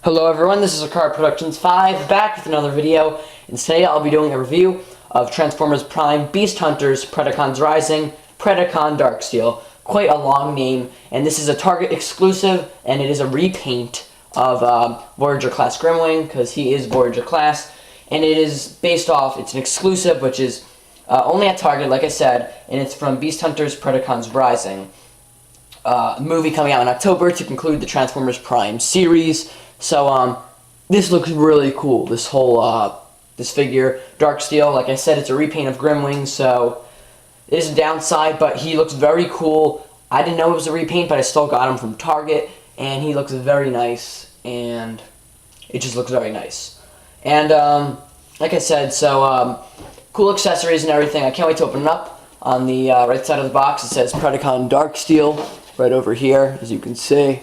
Hello everyone, this is Predacons 5, back with another video, and today I'll be doing a review of Transformers Prime Beast Hunters Predacons Rising Predacon Darksteel. Quite a long name, and this is a Target exclusive, and it is a repaint of Voyager class Grimwing, because he is Voyager class, and it is based off, it's an exclusive, which is only at Target, like I said, and it's from Beast Hunters Predacons Rising. Movie coming out in October to conclude the Transformers Prime series. So, this looks really cool, this whole, this figure. Darksteel, like I said, it's a repaint of Grimwing, so it is a downside, but he looks very cool. I didn't know it was a repaint, but I still got him from Target, and he looks very nice, and it just looks very nice. And, like I said, so, cool accessories and everything. I can't wait to open it up. On the right side of the box, it says Predacon Darksteel, right over here, as you can see.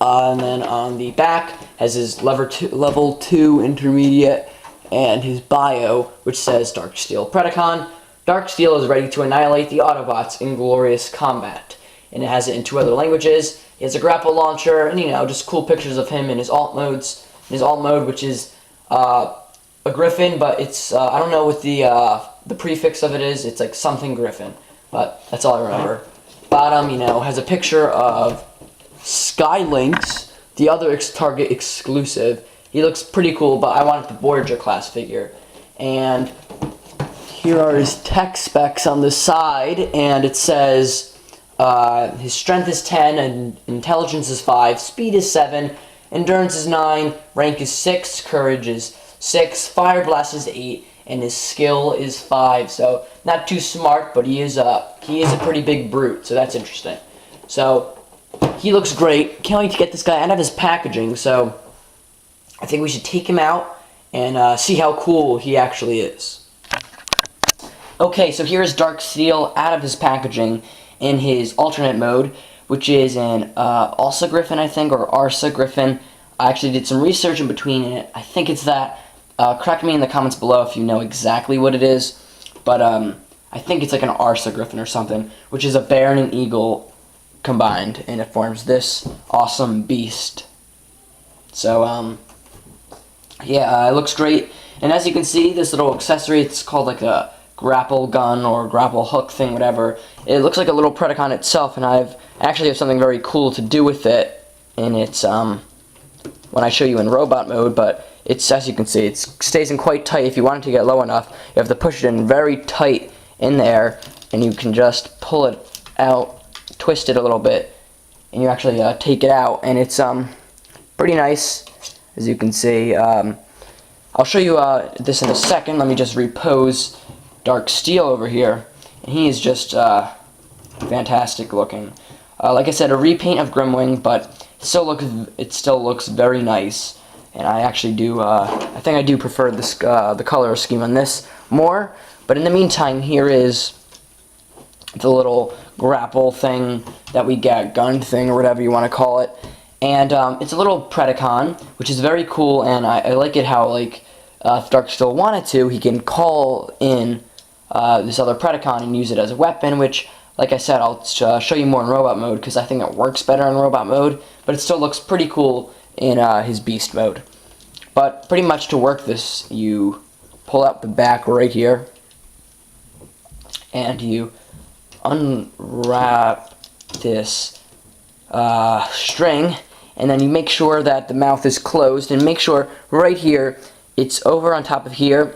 And then on the back has his level 2 intermediate and his bio, which says Darksteel Predacon. Darksteel is ready to annihilate the Autobots in glorious combat. And it has it in 2 other languages. He has a grapple launcher, and just cool pictures of him in his alt modes. In his alt mode, which is a Griffin, but it's I don't know what the prefix of it is. It's like something Griffin, but that's all I remember. Bottom, has a picture of Skylynx, the other Target exclusive. He looks pretty cool, but I wanted the Voyager class figure. And here are his tech specs on the side, and it says his strength is 10, and intelligence is 5, speed is 7, endurance is 9, rank is 6, courage is 6, fire blast is 8, and his skill is 5. So not too smart, but he is a pretty big brute, so that's interesting. So he looks great. Can't wait to get this guy out of his packaging. So I think we should take him out and see how cool he actually is. Okay, so here's Darksteel out of his packaging in his alternate mode, which is an Alsa Griffin, I think, or Arsa Griffin. I actually did some research in between it. I think it's that. Correct me in the comments below if you know exactly what it is. But I think it's like an Arsa Griffin or something, which is a bear and an eagle combined, and it forms this awesome beast. So, yeah, it looks great. And as you can see, this little accessory, it's called like a grapple gun or grapple hook thing, whatever. It looks like a little Predacon itself, and I actually have something very cool to do with it. And it's, when I show you in robot mode, but it's, as you can see, it stays in quite tight. If you want it to get low enough, you have to push it in very tight in there, and you can just pull it out, twist it a little bit, and you actually take it out, and it's pretty nice, as you can see. I'll show you this in a second. Let me just repose Darksteel over here, and he is just fantastic looking. Like I said, a repaint of Grimwing, but it still looks very nice. And I actually do, I think I do prefer this, the color scheme on this more. But in the meantime, here is the little grapple thing that we get, gun thing, or whatever you want to call it. And it's a little Predacon, which is very cool, and I like it how, like, if Darksteel wanted to, he can call in this other Predacon and use it as a weapon, which, like I said, I'll show you more in robot mode, because I think it works better in robot mode, but it still looks pretty cool in his beast mode. But pretty much to work this, you pull out the back right here, and you unwrap this string, and then you make sure that the mouth is closed, and make sure right here it's over on top of here,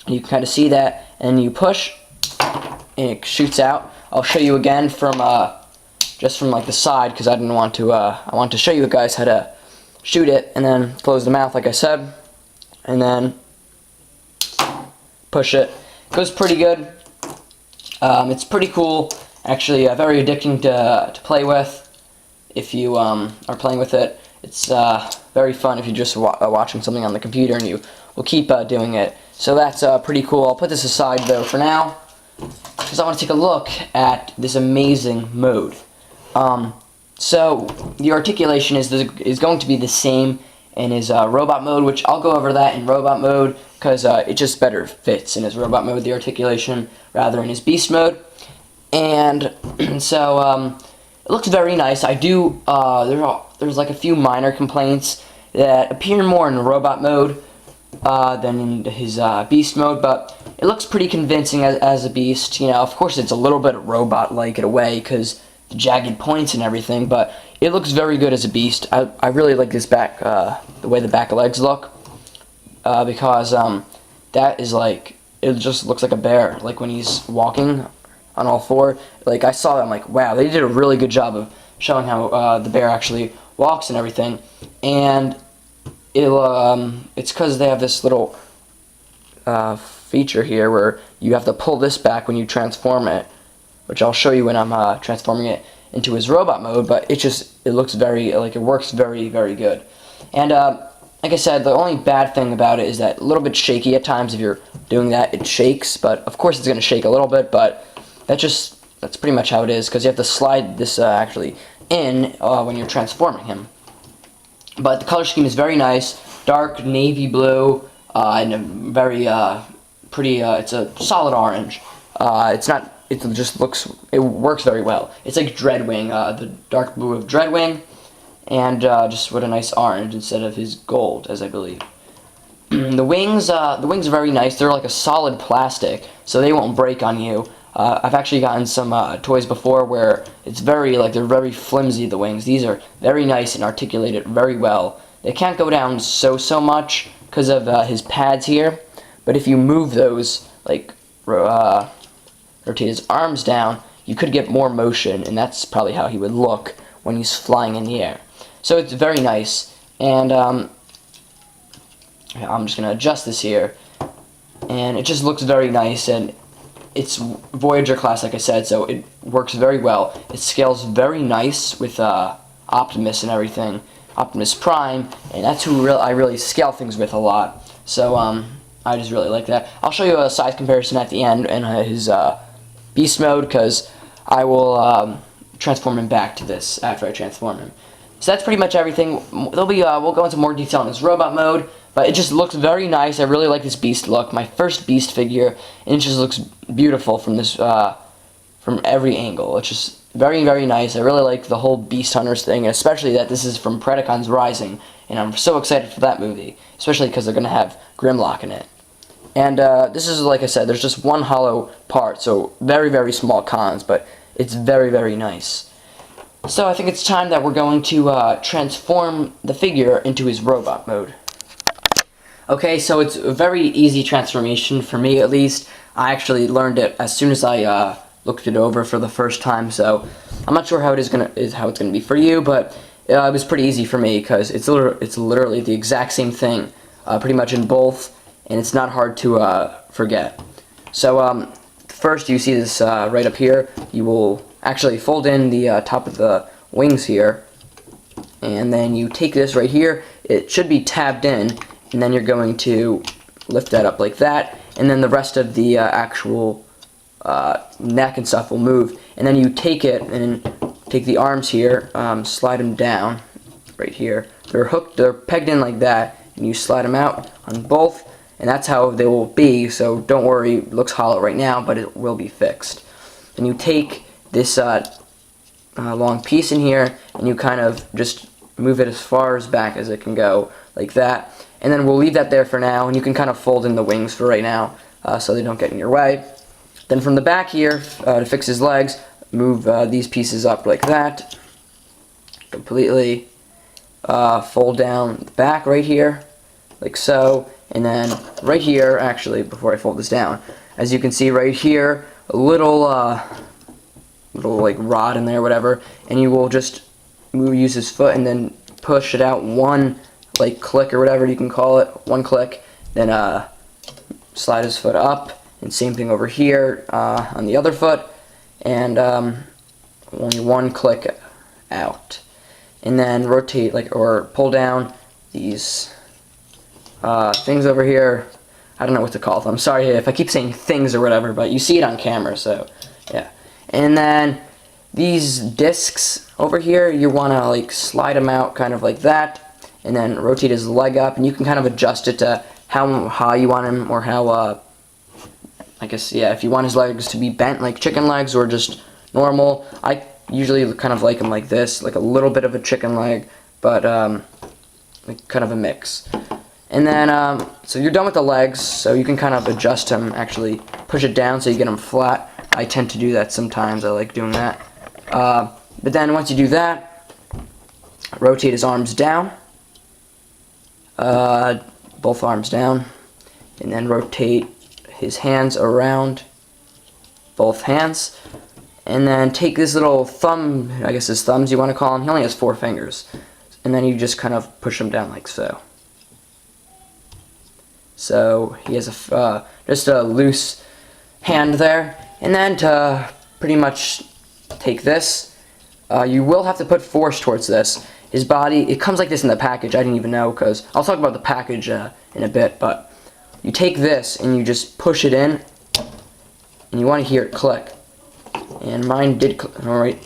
and you can kind of see that, and you push, and it shoots out. I'll show you again from just from like the side, because I didn't want to. I want to show you guys how to shoot it, and then close the mouth, like I said, and then push it. It goes pretty good. It's pretty cool. Actually, very addicting to play with. If you are playing with it, it's very fun if you're just watching something on the computer, and you will keep doing it. So that's pretty cool. I'll put this aside though for now, because I want to take a look at this amazing mode. So the articulation is going to be the same in his robot mode, which I'll go over that in robot mode, because it just better fits in his robot mode, the articulation, rather than his beast mode. And so it looks very nice. I do there's like a few minor complaints that appear more in robot mode than in his beast mode, but it looks pretty convincing as a beast. You know, of course it's a little bit robot-like in a way because the jagged points and everything, but it looks very good as a beast. I really like this back, the way the back legs look, because that is like, it just looks like a bear, like when he's walking on all four. Like, I saw that, I'm like, wow, they did a really good job of showing how the bear actually walks and everything. And it's because they have this little feature here where you have to pull this back when you transform it, which I'll show you when I'm transforming it into his robot mode. But it looks very, like, it works very, very good. And like I said, the only bad thing about it is that a little bit shaky at times. If you're doing that, it shakes, but of course it's going to shake a little bit, but that's pretty much how it is, because you have to slide this actually in when you're transforming him. But the color scheme is very nice, dark navy blue, and a very pretty, it's a solid orange. It works very well. It's like Dreadwing, the dark blue of Dreadwing, and just with a nice orange instead of his gold, as I believe. The wings are very nice. They're like a solid plastic, so they won't break on you. I've actually gotten some toys before where it's they're very flimsy, the wings. These are very nice and articulated very well. They can't go down so much because of his pads here, but if you move those, like rotate his arms down, you could get more motion, and that's probably how he would look when he's flying in the air. So it's very nice, and I'm just going to adjust this here, and it just looks very nice, and it's Voyager class, like I said, so it works very well. It scales very nice with Optimus and everything, Optimus Prime, and that's who I really scale things with a lot. So I just really like that. I'll show you a size comparison at the end in his beast mode, because I will transform him back to this after I transform him. So that's pretty much everything. We'll go into more detail in his robot mode, but it just looks very nice. I really like this beast look. My first beast figure, and it just looks beautiful from this from every angle. It's just very, very nice. I really like the whole Beast Hunters thing, especially that this is from Predacons Rising, and I'm so excited for that movie, especially because they're going to have Grimlock in it. And this is, like I said, there's just one hollow part, so very, very small cons, but it's very, very nice. So I think it's time that we're going to transform the figure into his robot mode. Okay, so it's a very easy transformation for me, at least. I actually learned it as soon as I looked it over for the first time, so I'm not sure how it's gonna be for you, but it was pretty easy for me because it's literally the exact same thing, pretty much in both, and it's not hard to forget. So first, you see this right up here. You will actually fold in the top of the wings here, and then you take this right here. It should be tabbed in, and then you're going to lift that up like that, and then the rest of the actual neck and stuff will move. And then you take it and take the arms here, slide them down right here. They're pegged in like that, and you slide them out on both, and that's how they will be. So don't worry, it looks hollow right now, but it will be fixed. And you take this long piece in here, and you kind of just move it as far as back as it can go, like that. And then we'll leave that there for now, and you can kind of fold in the wings for right now, so they don't get in your way. Then from the back here, to fix his legs, move these pieces up like that, completely. Fold down the back right here, like so. And then right here, actually, before I fold this down, as you can see right here, a little like rod in there, whatever, and you will just use his foot and then push it out one like click or whatever you can call it, one click, then slide his foot up, and same thing over here on the other foot, and only one click out, and then rotate or pull down these things over here. I don't know what to call them. I'm sorry if I keep saying things or whatever, but you see it on camera, so yeah. And then these discs over here, you want to like slide them out kind of like that, and then rotate his leg up, and you can kind of adjust it to how high you want him, or how I guess, yeah, if you want his legs to be bent like chicken legs or just normal. I usually kind of like them like this, like a little bit of a chicken leg, but like kind of a mix. And then, so you're done with the legs, so you can kind of adjust him, actually push it down so you get him flat. I tend to do that sometimes, I like doing that. But then once you do that, rotate his arms down, both arms down, and then rotate his hands around both hands, and then take this little thumb, I guess his thumbs you want to call him, he only has 4 fingers, and then you just kind of push him down like so. So he has just a loose hand there, and then to pretty much take this, you will have to put force towards this. His body, it comes like this in the package, I didn't even know, because I'll talk about the package in a bit, but you take this and you just push it in, and you want to hear it click. And mine did click. Alright,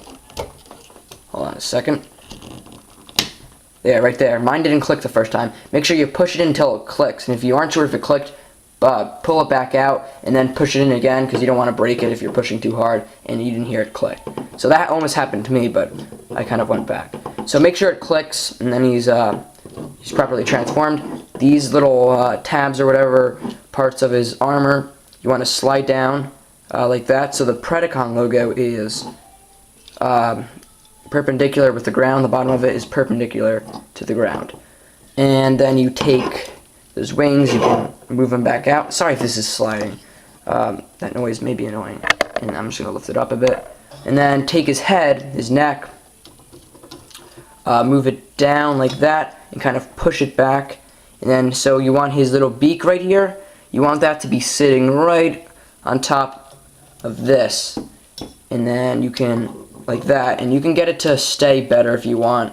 hold on a second. There, right there. Mine didn't click the first time. Make sure you push it in until it clicks, and if you aren't sure if it clicked, pull it back out and then push it in again, because you don't want to break it if you're pushing too hard and you didn't hear it click. So that almost happened to me, but I kind of went back. So make sure it clicks, and then he's properly transformed. These little tabs or whatever parts of his armor, you want to slide down like that. So the Predacon logo is perpendicular with the ground. The bottom of it is perpendicular to the ground. And then you take those wings, you can move them back out. Sorry if this is sliding. That noise may be annoying. And I'm just going to lift it up a bit. And then take his head, his neck, move it down like that, and kind of push it back. And then, so you want his little beak right here, you want that to be sitting right on top of this. And then you can, like that, and you can get it to stay better if you want,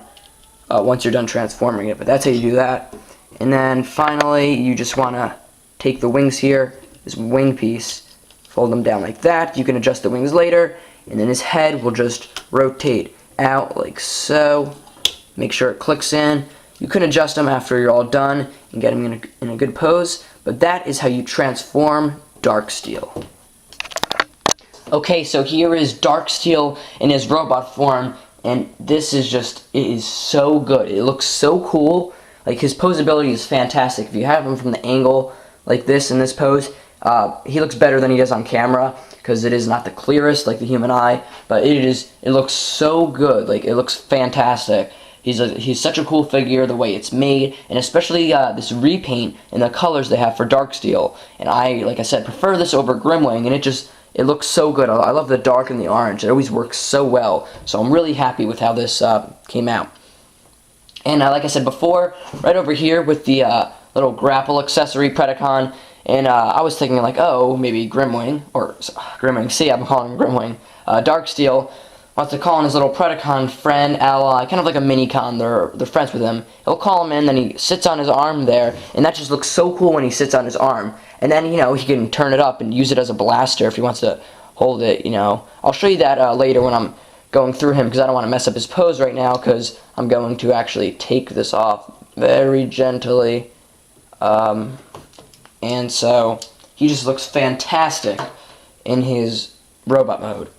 once you're done transforming it, but that's how you do that. And then finally, you just want to take the wings here, this wing piece, fold them down like that. You can adjust the wings later, and then his head will just rotate out like so. Make sure it clicks in. You can adjust them after you're all done and get him in a good pose, but that is how you transform Darksteel. Okay, so here is Darksteel in his robot form, and this is just, it is so good. It looks so cool. Like, his posability is fantastic. If you have him from the angle like this in this pose, he looks better than he does on camera, because it is not the clearest like the human eye, but it looks so good. Like, it looks fantastic. He's such a cool figure, the way it's made, and especially this repaint and the colors they have for Darksteel. And I, like I said, prefer this over Grimwing, and it looks so good. I love the dark and the orange. It always works so well. So I'm really happy with how this came out. And like I said before, right over here with the little grapple accessory Predacon, and I was thinking like, oh, maybe Grimwing, or Grimwing, see, I'm calling him Grimwing, Darksteel wants to call in his little Predacon friend, ally, kind of like a mini-con, they're friends with him. He'll call him in, then he sits on his arm there, and that just looks so cool when he sits on his arm. And then, you know, he can turn it up and use it as a blaster if he wants to hold it, you know. I'll show you that later when I'm going through him, because I don't want to mess up his pose right now, because I'm going to actually take this off very gently. And so, he just looks fantastic in his robot mode.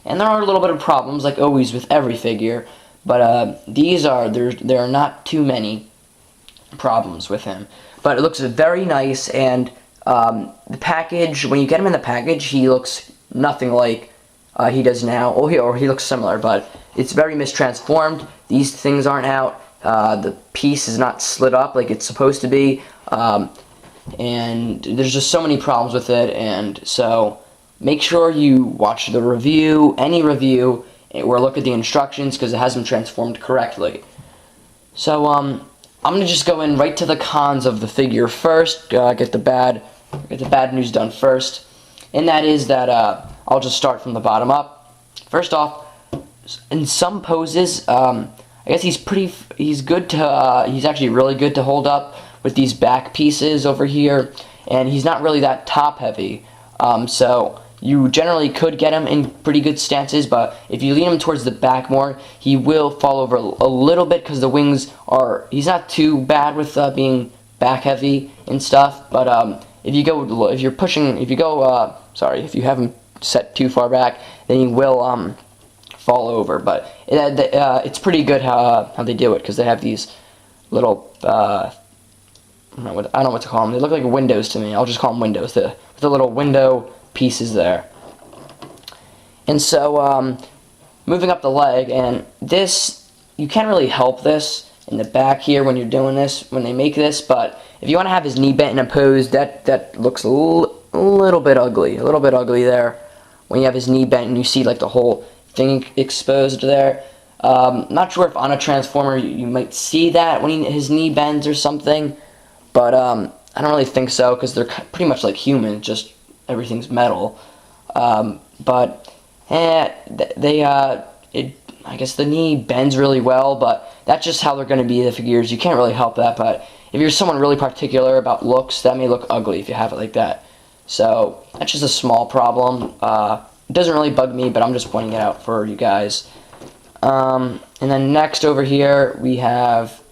And there are a little bit of problems, like always with every figure, but there are not too many problems with him. But it looks very nice, and the package, when you get him in the package, he looks nothing like he does now, or he looks similar, but it's very mistransformed. These things aren't out. The piece is not slid up like it's supposed to be, and there's just so many problems with it. And so make sure you watch the review, any review, or look at the instructions, because it hasn't transformed correctly. So I'm gonna just go in right to the cons of the figure first. Get the bad news done first, and that is that I'll just start from the bottom up. First off, in some poses, I guess he's actually really good to hold up with these back pieces over here, and he's not really that top heavy. So you generally could get him in pretty good stances, but if you lean him towards the back more, he will fall over a little bit, because the wings he's not too bad with being back heavy and stuff, but if you have him set too far back, then he will fall over. But it's pretty good how they do it, because they have these little I don't know what to call them. They look like windows to me. I'll just call them windows. The little window pieces there. And so, moving up the leg, and this, you can't really help this in the back here when you're doing this, when they make this, but if you want to have his knee bent in a pose, that looks a little bit ugly. A little bit ugly there. When you have his knee bent and you see like the whole thing exposed there. Not sure if on a Transformer you might see that when his knee bends or something. But I don't really think so, because they're pretty much like human, just everything's metal. I guess the knee bends really well, but that's just how they're going to be, the figures. You can't really help that, but if you're someone really particular about looks, that may look ugly if you have it like that. So that's just a small problem. It doesn't really bug me, but I'm just pointing it out for you guys. And then next over here, we have,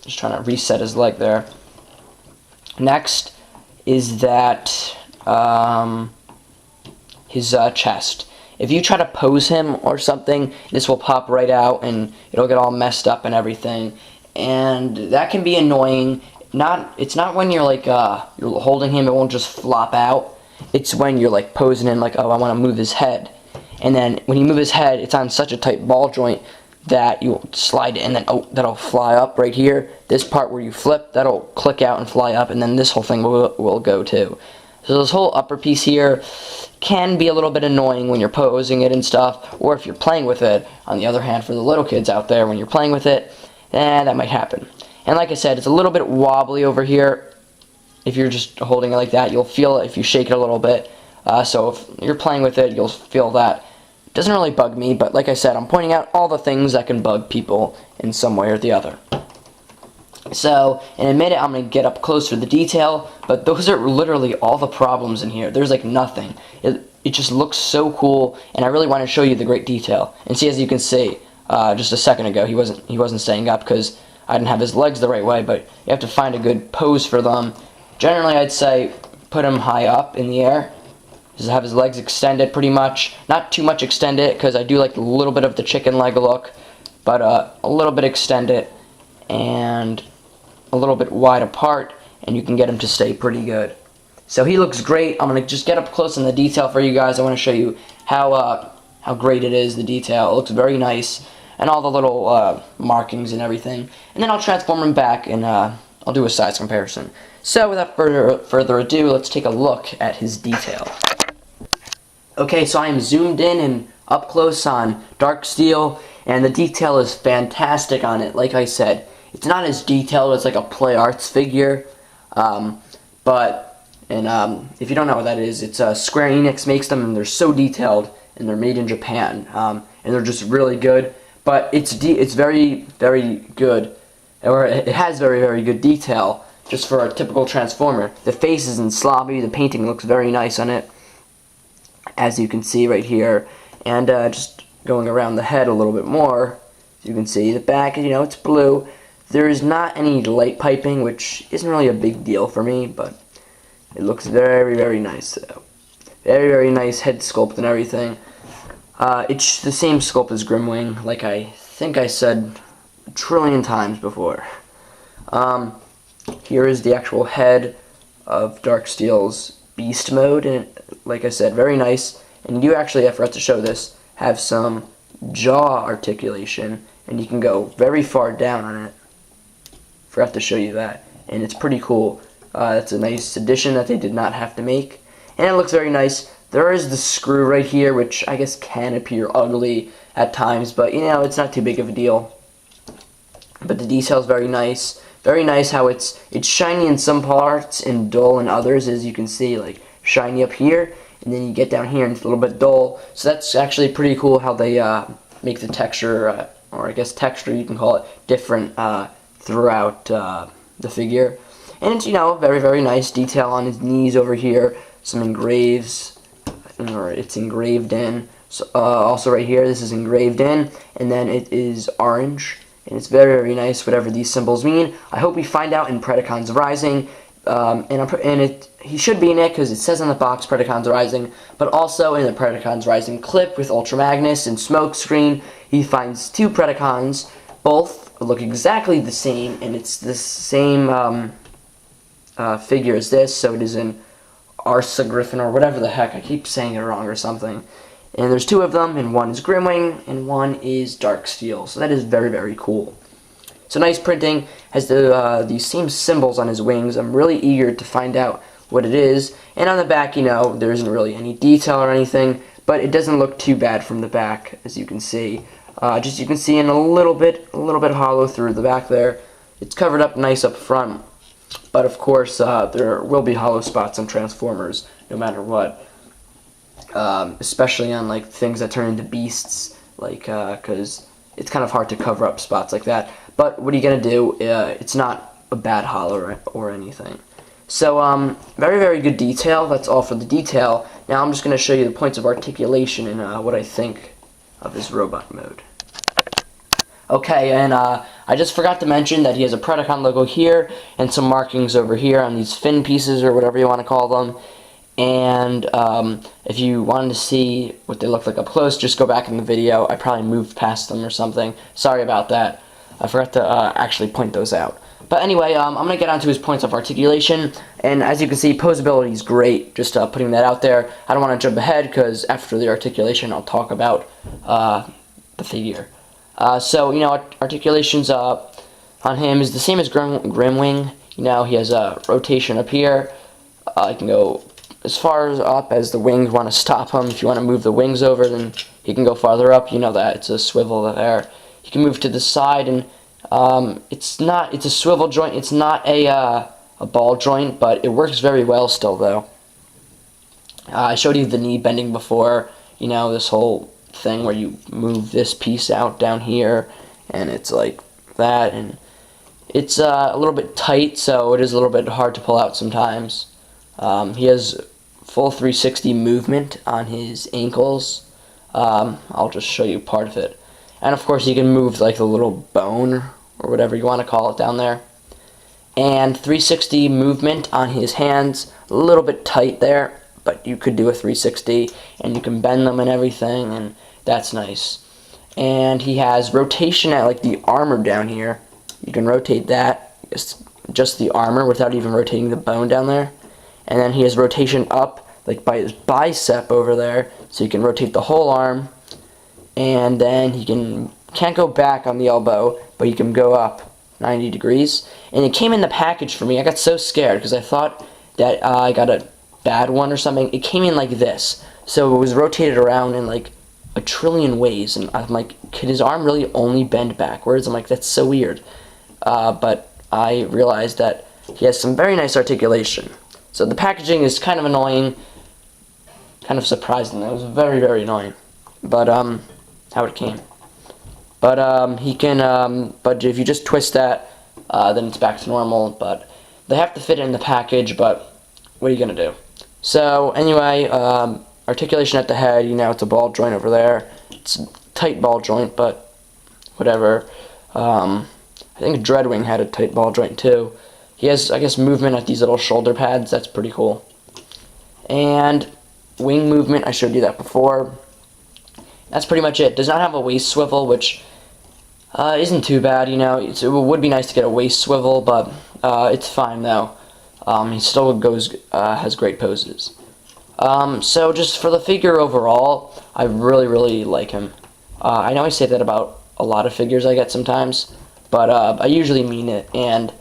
just trying to reset his leg there. Next is that his chest. If you try to pose him or something, this will pop right out and it'll get all messed up and everything. And that can be annoying. It's not when you're like you're holding him, it won't just flop out. It's when you're like posing him, like, oh, I want to move his head. And then when you move his head, it's on such a tight ball joint that you'll slide it, and then that'll fly up right here. This part where you flip, that'll click out and fly up, and then this whole thing will go too. So this whole upper piece here can be a little bit annoying when you're posing it and stuff, or if you're playing with it. On the other hand, for the little kids out there, when you're playing with it, that might happen. And like I said, it's a little bit wobbly over here. If you're just holding it like that, you'll feel it if you shake it a little bit. So if you're playing with it, you'll feel that. It doesn't really bug me, but like I said, I'm pointing out all the things that can bug people in some way or the other. So, in a minute, I'm going to get up close for the detail, but those are literally all the problems in here. There's like nothing. It just looks so cool, and I really want to show you the great detail. And see, as you can see, just a second ago, he wasn't staying up because I didn't have his legs the right way, but you have to find a good pose for them. Generally, I'd say put him high up in the air. Just have his legs extended pretty much. Not too much extended, because I do like a little bit of the chicken leg look, but a little bit extended and a little bit wide apart, and you can get him to stay pretty good. So he looks great. I'm going to just get up close in the detail for you guys. I want to show you how great it is, the detail. It looks very nice, and all the little markings and everything. And then I'll transform him back, and I'll do a size comparison. So without further ado, let's take a look at his detail. Okay, so I am zoomed in and up close on Darksteel, and the detail is fantastic on it. Like I said, it's not as detailed as like a Play Arts figure, if you don't know what that is, it's Square Enix makes them, and they're so detailed, and they're made in Japan, and they're just really good. But it's very, very good, or it has very, very good detail just for a typical Transformer. The face isn't sloppy. The painting looks very nice on it, as you can see right here. And just going around the head a little bit more, you can see the back, it's blue. There is not any light piping, which isn't really a big deal for me, but it looks very, very nice. Very, very nice head sculpt and everything. It's the same sculpt as Grimwing, like I think I said a trillion times before. Here is the actual head of Darksteel's Beast Mode, and like I said, very nice. And you actually, I forgot to show this, have some jaw articulation, and you can go very far down on it. Forgot to show you that, and it's pretty cool. That's a nice addition that they did not have to make, and it looks very nice. There is the screw right here, which I guess can appear ugly at times, but it's not too big of a deal. But the detail is very nice. Very nice how it's shiny in some parts and dull in others, as you can see, like shiny up here, and then you get down here and it's a little bit dull. So that's actually pretty cool how they make the texture, or I guess texture you can call it, different throughout the figure. And it's, very, very nice detail on his knees over here. Some engraves, or it's engraved in. So, also right here, this is engraved in, and then it is orange. And it's very, very nice, whatever these symbols mean. I hope we find out in Predacons Rising. He should be in it because it says on the box Predacons Rising, but also in the Predacons Rising clip with Ultra Magnus and Smokescreen, he finds 2 Predacons, both look exactly the same, and it's the same figure as this, so it is in Griffin or whatever the heck, I keep saying it wrong or something. And there's two of them, and one is Grimwing, and one is Darksteel, so that is very, very cool. So nice printing, has these same symbols on his wings. I'm really eager to find out what it is. And on the back, you know, there isn't really any detail or anything, but it doesn't look too bad from the back, as you can see. Just you can see in a little bit hollow through the back there. It's covered up nice up front, but of course there will be hollow spots on Transformers, no matter what. Especially on like things that turn into beasts, like because it's kind of hard to cover up spots like that. But what are you gonna do? It's not a bad hollow or anything. So very, very good detail. That's all for the detail. Now I'm just gonna show you the points of articulation and what I think of his robot mode. Okay, and I just forgot to mention that he has a Predacon logo here and some markings over here on these fin pieces or whatever you want to call them. And if you wanted to see what they look like up close, just go back in the video. I probably moved past them or something. Sorry about that. I forgot to actually point those out. But anyway, I'm going to get onto his points of articulation. And as you can see, posability is great. Just putting that out there. I don't want to jump ahead because after the articulation, I'll talk about the figure. So, you know, articulations on him is the same as Grimwing. You know, he has a rotation up here. He can go as far up as the wings want to stop him. If you want to move the wings over, then he can go farther up. You know that. It's a swivel there. He can move to the side, and it's a swivel joint. It's not a ball joint, but it works very well still, though. I showed you the knee bending before. You know, this whole thing where you move this piece out down here, and it's like that, and it's a little bit tight, so it is a little bit hard to pull out sometimes. He has full 360 movement on his ankles. I'll just show you part of it. And of course you can move like the little bone or whatever you want to call it down there. And 360 movement on his hands, a little bit tight there, but you could do a 360 and you can bend them and everything, and that's nice. And he has rotation at like the armor down here. You can rotate that, just the armor without even rotating the bone down there. And then he has rotation up like by his bicep over there, so you can rotate the whole arm. And then he can't go back on the elbow, but he can go up 90 degrees. And it came in the package for me. I got so scared because I thought that I got a bad one or something. It came in like this, so it was rotated around in like a trillion ways, and I'm like, could his arm really only bend backwards? I'm like, that's so weird. But I realized that he has some very nice articulation. So the packaging is kind of annoying, kind of surprising. It was very, very annoying. But how it came. But he can. But if you just twist that, then it's back to normal. But they have to fit in the package. But what are you gonna do? So anyway, articulation at the head. You know, it's a ball joint over there. It's a tight ball joint, but whatever. I think Dreadwing had a tight ball joint too. He has, I guess, movement at these little shoulder pads. That's pretty cool. And wing movement, I showed you that before. That's pretty much it. Does not have a waist swivel, which isn't too bad, you know. It would be nice to get a waist swivel, but it's fine though. He still has great poses. So just for the figure overall, I really, really like him. I know I say that about a lot of figures I get sometimes, but I usually mean it, and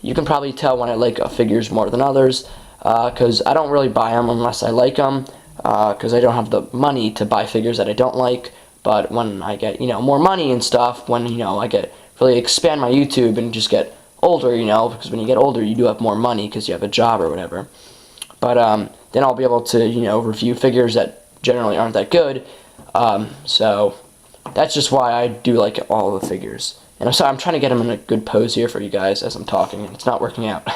you can probably tell when I like figures more than others, because I don't really buy them unless I like them, because I don't have the money to buy figures that I don't like. But when I get, you know, more money and stuff, when, you know, I get really expand my YouTube and just get older, you know, because when you get older you do have more money because you have a job or whatever. But then I'll be able to, you know, review figures that generally aren't that good. So that's just why I do like all the figures. And I'm trying to get them in a good pose here for you guys as I'm talking, and it's not working out.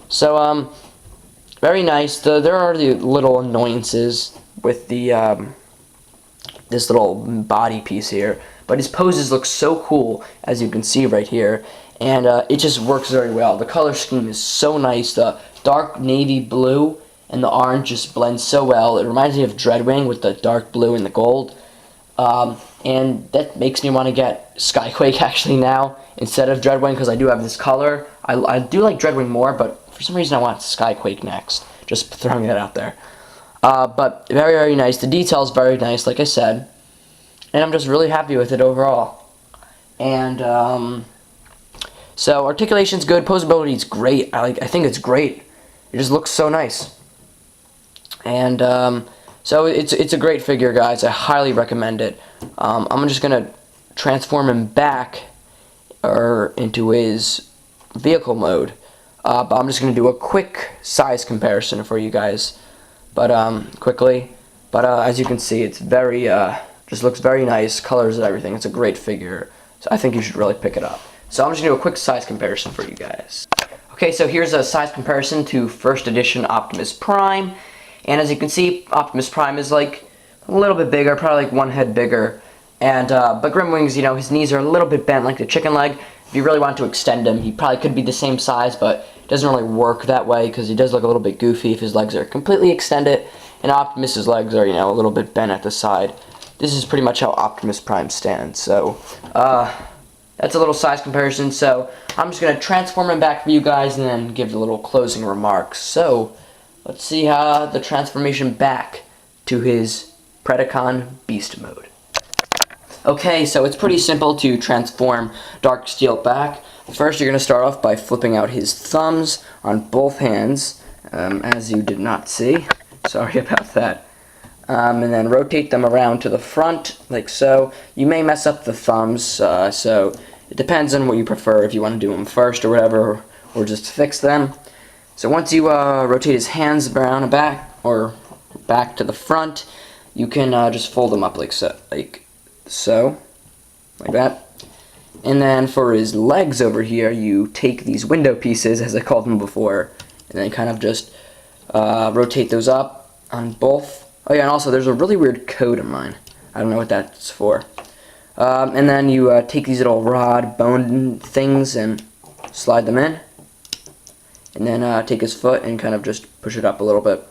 So, very nice. There are the little annoyances with the this little body piece here, but his poses look so cool, as you can see right here, and it just works very well. The color scheme is so nice. The dark navy blue and the orange just blend so well. It reminds me of Dreadwing with the dark blue and the gold. And that makes me want to get Skyquake actually now instead of Dreadwing, because I do have this color. I do like Dreadwing more, but for some reason I want Skyquake next. Just throwing that out there. But very, very nice. The detail's very nice, like I said. And I'm just really happy with it overall. And so articulation's good, posability's great. I think it's great. It just looks so nice. And so it's a great figure, guys. I highly recommend it. I'm just gonna transform him back into his vehicle mode. But I'm just gonna do a quick size comparison for you guys. But quickly. But as you can see, it's very just looks very nice, colors and everything. It's a great figure. So I think you should really pick it up. So I'm just gonna do a quick size comparison for you guys. Okay, so here's a size comparison to first edition Optimus Prime. And as you can see, Optimus Prime is like a little bit bigger, probably like one head bigger. And but Grimwing's, you know, his knees are a little bit bent like the chicken leg. If you really want to extend him, he probably could be the same size, but it doesn't really work that way because he does look a little bit goofy if his legs are completely extended. And Optimus's legs are, you know, a little bit bent at the side. This is pretty much how Optimus Prime stands. So that's a little size comparison. So I'm just gonna transform him back for you guys and then give a little closing remarks. So let's see how the transformation back to his Predacon Beast mode. Okay, so it's pretty simple to transform Darksteel back. First, you're going to start off by flipping out his thumbs on both hands, as you did not see. Sorry about that. And then rotate them around to the front, like so. You may mess up the thumbs, so it depends on what you prefer, if you want to do them first or whatever, or just fix them. So once you rotate his hands around and back, or back to the front, you can just fold them up like so, like that. And then for his legs over here, you take these window pieces, as I called them before, and then kind of just rotate those up on both. Oh yeah, and also there's a really weird code in mine. I don't know what that's for. And then you take these little rod bone things and slide them in. And then take his foot and kind of just push it up a little bit.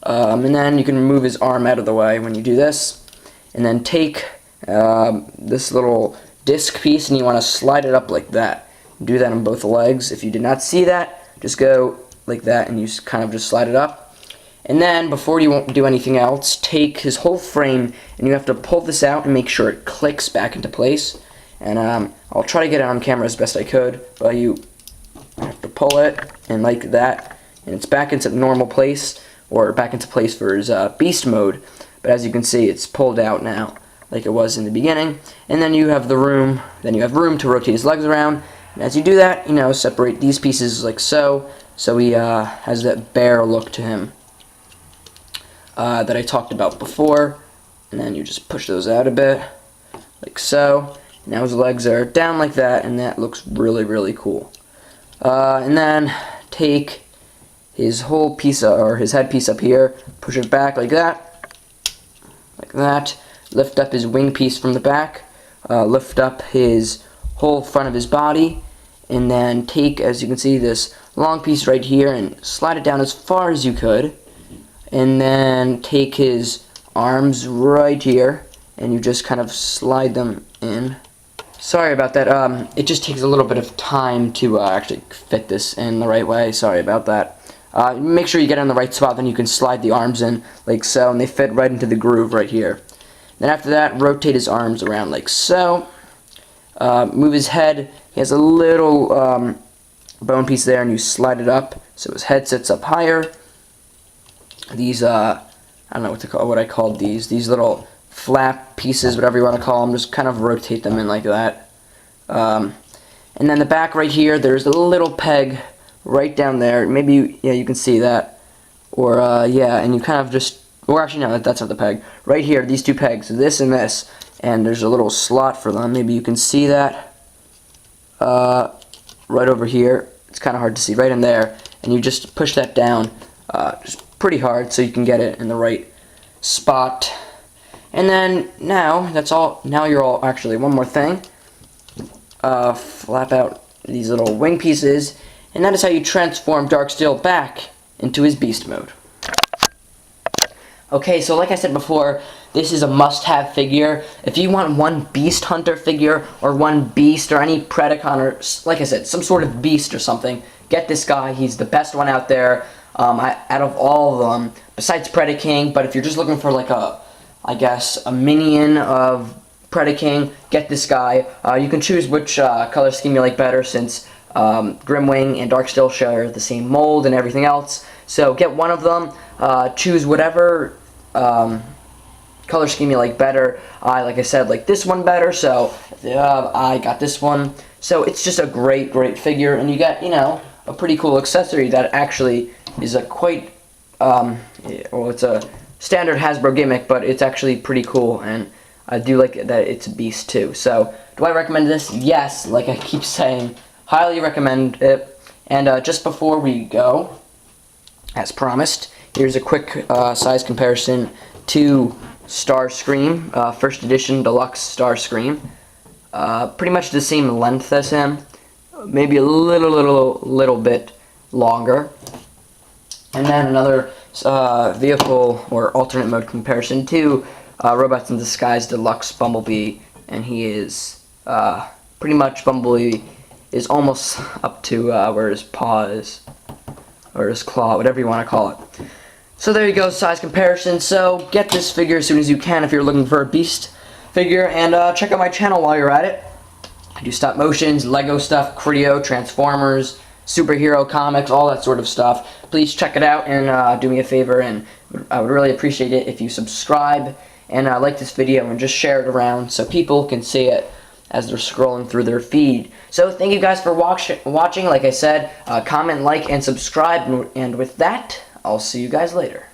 And then you can move his arm out of the way when you do this. And then take this little disc piece and you want to slide it up like that. Do that on both legs. If you did not see that, just go like that and you kind of just slide it up. And then before you do anything else, take his whole frame and you have to pull this out and make sure it clicks back into place. And I'll try to get it on camera as best I could, but you have to pull it and like that, and it's back into the normal place, or back into place for his beast mode. But as you can see, it's pulled out now, like it was in the beginning. And then you have the room. Then you have room to rotate his legs around. And as you do that, you know, separate these pieces like so. So he has that bare look to him that I talked about before. And then you just push those out a bit, like so. Now his legs are down like that, and that looks really, really cool. And then take his whole piece, or his head piece up here, push it back like that, lift up his wing piece from the back, lift up his whole front of his body, and then take, as you can see, this long piece right here and slide it down as far as you could, and then take his arms right here, and you just kind of slide them in. Sorry about that. It just takes a little bit of time to actually fit this in the right way. Sorry about that. Make sure you get it in the right spot, then you can slide the arms in like so, and they fit right into the groove right here. Then after that, rotate his arms around like so. Move his head. He has a little bone piece there, and you slide it up so his head sits up higher. These, I don't know what I called these. These little flap pieces, whatever you want to call them, just kind of rotate them in like that. And then the back right here, there's a little peg right down there. Maybe you can see that. Or yeah, and you kind of just, or actually no, that's not the peg. Right here, these two pegs, this and this, and there's a little slot for them. Maybe you can see that right over here. It's kind of hard to see, right in there, and you just push that down just pretty hard so you can get it in the right spot. And then now, that's all. Now you're all, actually, one more thing. Flap out these little wing pieces, and that is how you transform Darksteel back into his beast mode. Okay, so like I said before, this is a must-have figure. If you want one Beast Hunter figure, or one Beast, or any Predacon, or like I said, some sort of Beast or something, get this guy. He's the best one out there out of all of them, besides Predaking. But if you're just looking for like I guess, a minion of Predaking, get this guy. You can choose which color scheme you like better, since Grimwing and Darksteel share the same mold and everything else. So get one of them. Choose whatever color scheme you like better. Like I said, like this one better, so I got this one. So it's just a great figure, and you got, you know, a pretty cool accessory that actually is a quite well, it's a standard Hasbro gimmick, but it's actually pretty cool, and I do like that it's a beast too. So do I recommend this? Yes, like I keep saying, highly recommend it. And just before we go, as promised, here's a quick size comparison to Starscream, first edition Deluxe Starscream. Pretty much the same length as him, maybe a little bit longer. And then another vehicle or alternate mode comparison to Robots in Disguise Deluxe Bumblebee, and he is pretty much, Bumblebee is almost up to where his paw is, or his claw, whatever you want to call it. So there you go, size comparison. So get this figure as soon as you can if you're looking for a Beast figure, and check out my channel while you're at it. I do stop motions, Lego stuff, Creo, Transformers, superhero comics, all that sort of stuff. Please check it out, and do me a favor, and I would really appreciate it if you subscribe and like this video and just share it around so people can see it as they're scrolling through their feed. So thank you guys for watching. Like I said, comment, like, and subscribe, and with that, I'll see you guys later.